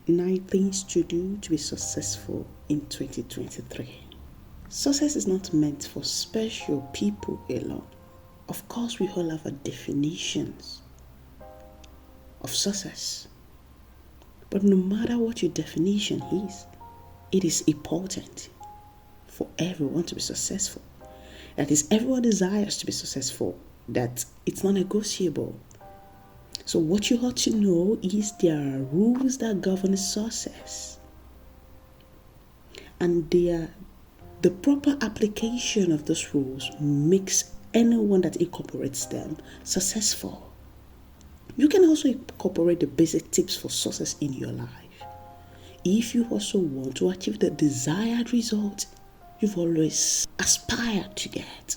9 things to do to be successful in 2023. Success is not meant for special people alone. Of course, we all have our definitions of success. But no matter what your definition is, it is important for everyone to be successful. That is, everyone desires to be successful. That it's not negotiable. So what you ought to know is there are rules that govern success. And the proper application of those rules makes anyone that incorporates them successful. You can also incorporate the basic tips for success in your life. If you also want to achieve the desired result you've always aspired to get,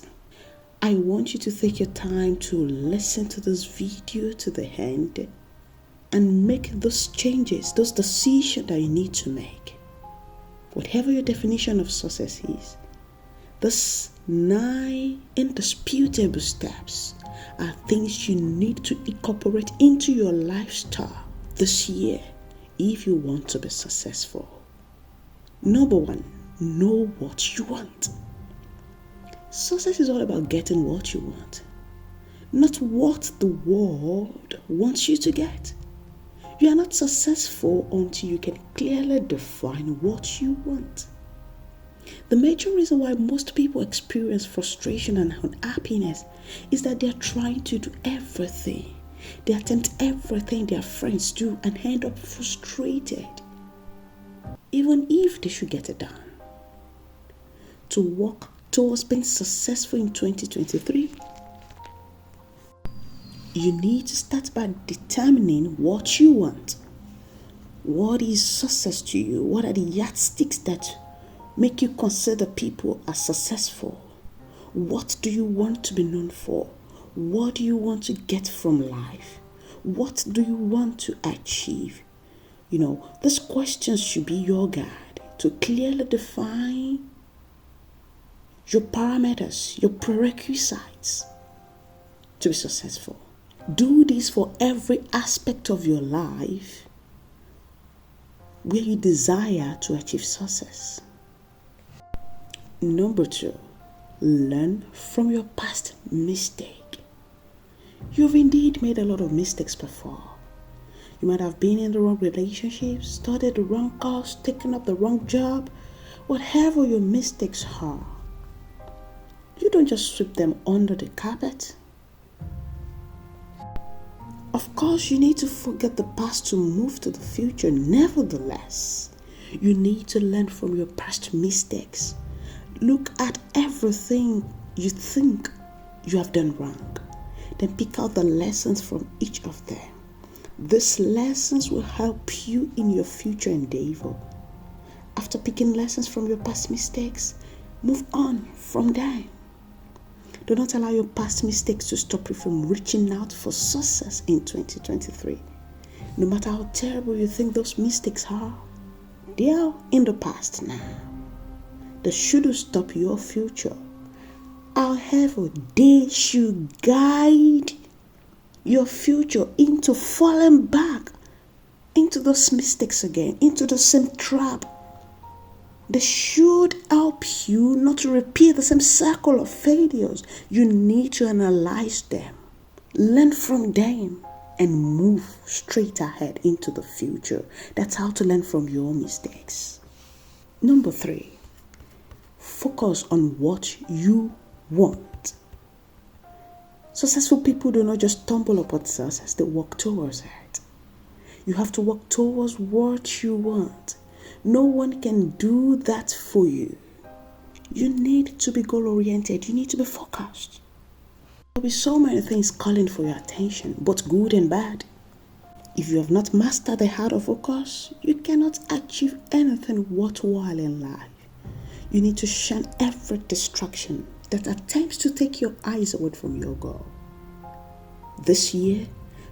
I want you to take your time to listen to this video to the end and make those changes, those decisions that you need to make. Whatever your definition of success is, these 9 indisputable steps are things you need to incorporate into your lifestyle this year if you want to be successful. Number 1, know what you want. Success is all about getting what you want, not what the world wants you to get. You are not successful until you can clearly define what you want. The major reason why most people experience frustration and unhappiness is that they are trying to do everything. They attempt everything their friends do and end up frustrated, even if they should get it done. To work towards being successful in 2023, you need to start by determining what you want. What is success to you? What are the yardsticks that make you consider people as successful? What do you want to be known for? What do you want to get from life? What do you want to achieve? These questions should be your guide to clearly define your parameters, your prerequisites to be successful. Do this for every aspect of your life where you desire to achieve success. Number 2, learn from your past mistake. You've indeed made a lot of mistakes before. You might have been in the wrong relationship, studied the wrong course, taken up the wrong job. Whatever your mistakes are, you don't just sweep them under the carpet. Of course, you need to forget the past to move to the future. Nevertheless, you need to learn from your past mistakes. Look at everything you think you have done wrong. Then pick out the lessons from each of them. These lessons will help you in your future endeavor. After picking lessons from your past mistakes, move on from them. Do not allow your past mistakes to stop you from reaching out for success in 2023. No matter how terrible you think those mistakes are, they are in the past now. They shouldn't stop your future. However, they should guide your future into falling back into those mistakes again, into the same trap. They should help you not to repeat the same cycle of failures. You need to analyze them, learn from them, and move straight ahead into the future. That's how to learn from your mistakes. Number 3, focus on what you want. Successful people do not just stumble upon success, they work towards it. You have to work towards what you want. No one can do that for you. You need to be goal-oriented. You need to be focused. There will be so many things calling for your attention, both good and bad. If you have not mastered the art of focus, you cannot achieve anything worthwhile in life. You need to shun every distraction that attempts to take your eyes away from your goal. This year,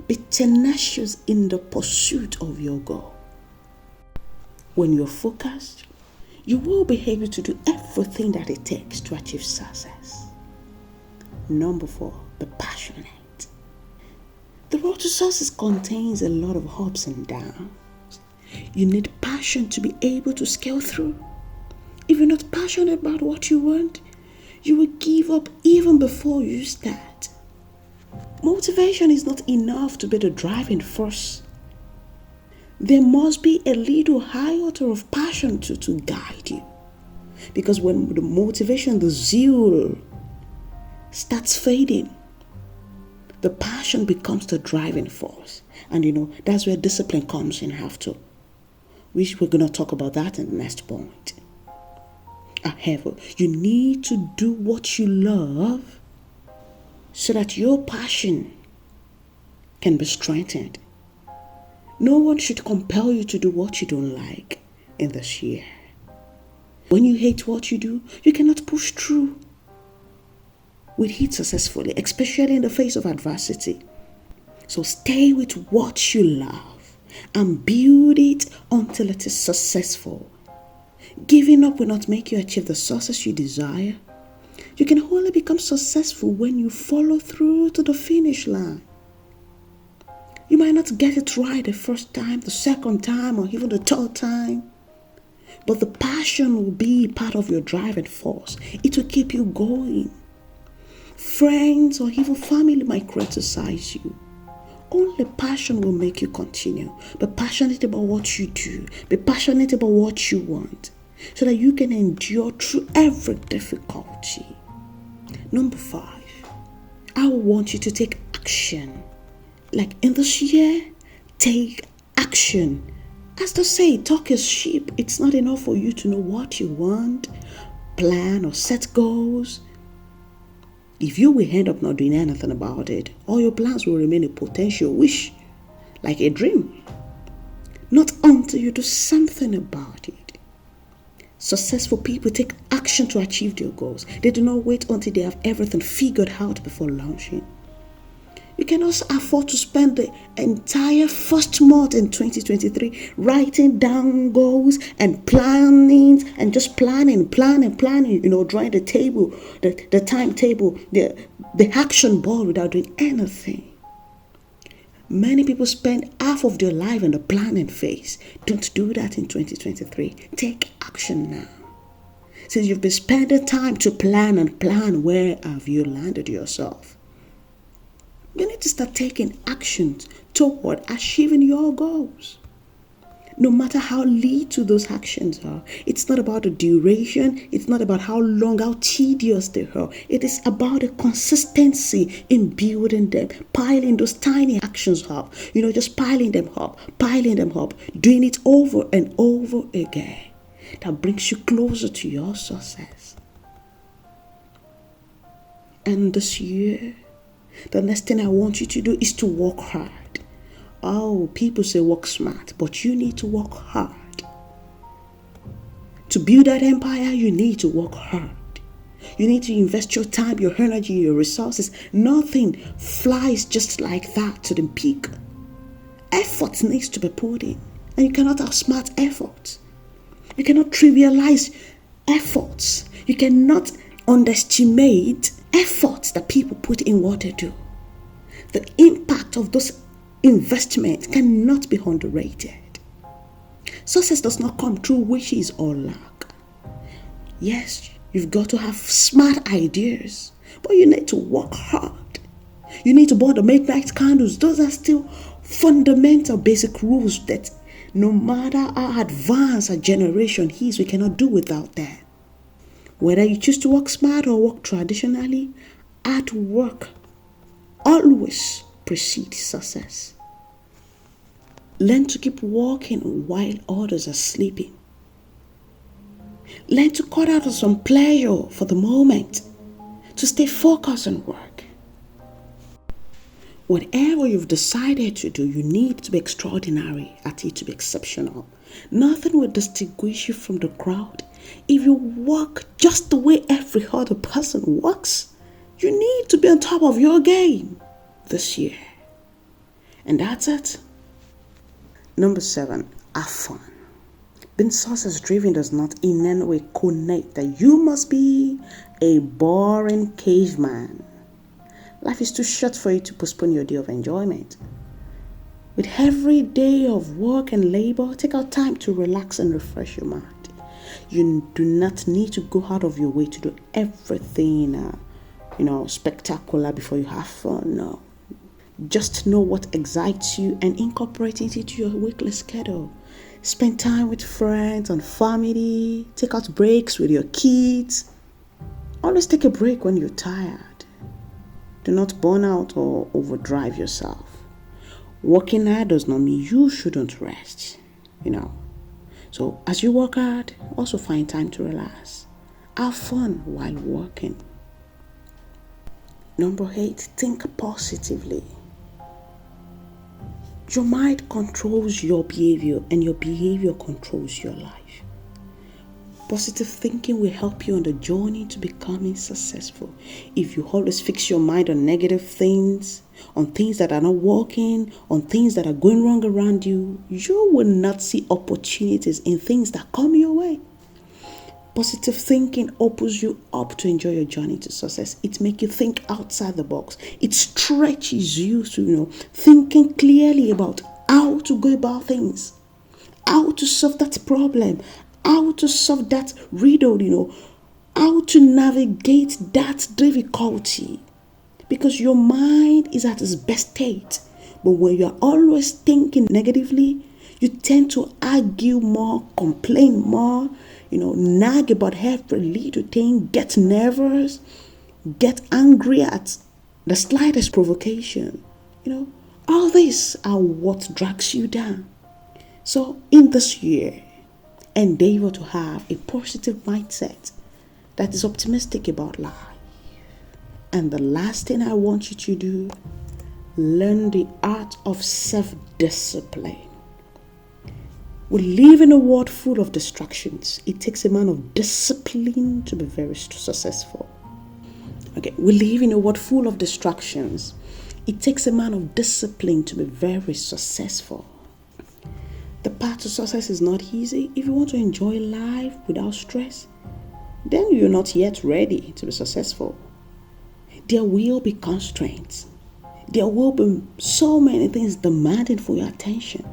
be tenacious in the pursuit of your goal. When you're focused, you will be able to do everything that it takes to achieve success. Number 4, be passionate. The road to success contains a lot of ups and downs. You need passion to be able to scale through. If you're not passionate about what you want, you will give up even before you start. Motivation is not enough to be the driving force. There must be a little iota of passion to guide you. Because when the motivation, the zeal starts fading, the passion becomes the driving force. And that's where discipline comes in after. We're going to talk about that in the next point. However, you need to do what you love so that your passion can be strengthened. No one should compel you to do what you don't like in this year. When you hate what you do, you cannot push through with it successfully, especially in the face of adversity. So stay with what you love and build it until it is successful. Giving up will not make you achieve the success you desire. You can only become successful when you follow through to the finish line. You might not get it right the first time, the second time, or even the third time. But the passion will be part of your driving force. It will keep you going. Friends or even family might criticize you. Only passion will make you continue. Be passionate about what you do. Be passionate about what you want, so that you can endure through every difficulty. Number 5, I want you to take action. Like in this year, take action. As they say, talk is cheap. It's not enough for you to know what you want, plan or set goals. If you will end up not doing anything about it, all your plans will remain a potential wish, like a dream. Not until you do something about it. Successful people take action to achieve their goals. They do not wait until they have everything figured out before launching. You can also afford to spend the entire first month in 2023 writing down goals and planning and just planning, drawing the table, the timetable, the action board without doing anything. Many people spend half of their life in the planning phase. Don't do that in 2023. Take action now. Since you've been spending time to plan, where have you landed yourself? You need to start taking actions toward achieving your goals. No matter how little those actions are, it's not about the duration, it's not about how long, how tedious they are. It is about the consistency in building them, piling those tiny actions up, just piling them up, doing it over and over again. That brings you closer to your success. And this year, the next thing I want you to do is to work hard. Oh, people say work smart, but you need to work hard. To build that empire, you need to work hard. You need to invest your time, your energy, your resources. Nothing flies just like that to the peak. Effort needs to be put in, and you cannot outsmart effort. You cannot trivialize efforts. You cannot underestimate efforts that people put in what they do. The impact of those investments cannot be underrated. Success does not come through wishes or luck. Yes, you've got to have smart ideas, but you need to work hard. You need to burn the midnight candles. Those are still fundamental basic rules that no matter how advanced a generation is, we cannot do without them. Whether you choose to work smart or work traditionally, hard work always precedes success. Learn to keep working while others are sleeping. Learn to cut out some pleasure for the moment to stay focused on work. Whatever you've decided to do, you need to be extraordinary at it, to be exceptional. Nothing will distinguish you from the crowd. If you work just the way every other person works, you need to be on top of your game this year. And that's it. Number 7, have fun. Being success driven does not in any way connect that you must be a boring caveman. Life is too short for you to postpone your day of enjoyment. With every day of work and labor, take out time to relax and refresh your mind. You do not need to go out of your way to do everything, spectacular before you have fun. No. Just know what excites you and incorporate it into your weekly schedule. Spend time with friends and family. Take out breaks with your kids. Always take a break when you're tired. Do not burn out or overdrive yourself. Working hard does not mean you shouldn't rest, So as you work hard, also find time to relax. Have fun while working. Number 8, think positively. Your mind controls your behavior and your behavior controls your life. Positive thinking will help you on the journey to becoming successful. If you always fix your mind on negative things, on things that are not working, on things that are going wrong around you, you will not see opportunities in things that come your way. Positive thinking opens you up to enjoy your journey to success. It makes you think outside the box. It stretches you to, thinking clearly about how to go about things, how to solve that problem, how to solve that riddle, how to navigate that difficulty. Because your mind is at its best state. But when you're always thinking negatively, you tend to argue more, complain more, nag about every little thing, get nervous, get angry at the slightest provocation. All these are what drags you down. So in this year, endeavor to have a positive mindset that is optimistic about life. And the last thing I want you to do, learn the art of self-discipline. We live in a world full of distractions. It takes a man of discipline to be very successful. We live in a world full of distractions. It takes a man of discipline to be very successful. The path to success is not easy. If you want to enjoy life without stress, then you're not yet ready to be successful. There will be constraints. There will be so many things demanding for your attention.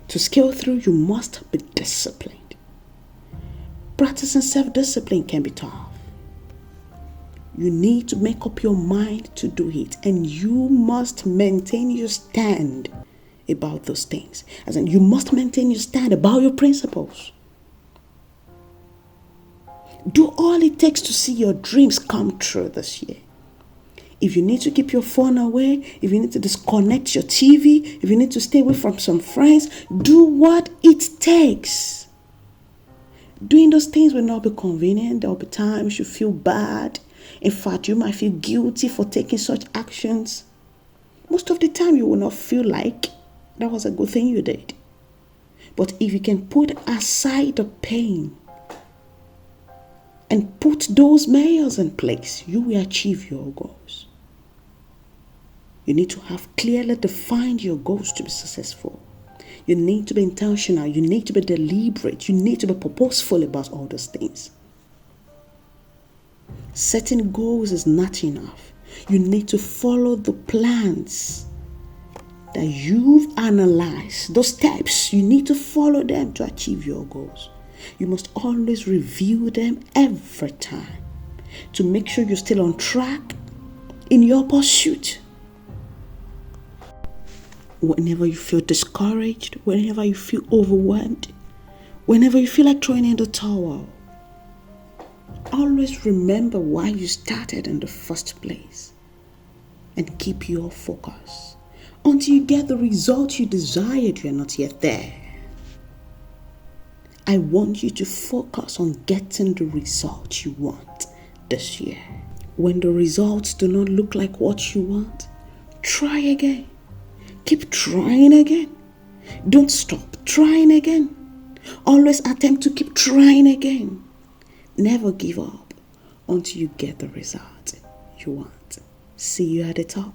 To scale through, you must be disciplined. Practicing self-discipline can be tough. You need to make up your mind to do it, and you must maintain your stand about those things. As in, you must maintain your stand about your principles. Do all it takes to see your dreams come true this year. If you need to keep your phone away, if you need to disconnect your TV, if you need to stay away from some friends, do what it takes. Doing those things will not be convenient. There will be times you feel bad. In fact, you might feel guilty for taking such actions. Most of the time, you will not feel like that was a good thing you did. But if you can put aside the pain and put those measures in place, you will achieve your goals. You need to have clearly defined your goals to be successful. You need to be intentional. You need to be deliberate. You need to be purposeful about all those things. Setting goals is not enough. You need to follow the plans that you've analyzed. Those steps, you need to follow them to achieve your goals. You must always review them every time to make sure you're still on track in your pursuit. Whenever you feel discouraged, whenever you feel overwhelmed, whenever you feel like throwing in the towel, always remember why you started in the first place and keep your focus. Until you get the result you desired, you're not yet there. I want you to focus on getting the result you want this year. When the results do not look like what you want, try again. Keep trying again. Don't stop trying again. Always attempt to keep trying again. Never give up until you get the result you want. See you at the top.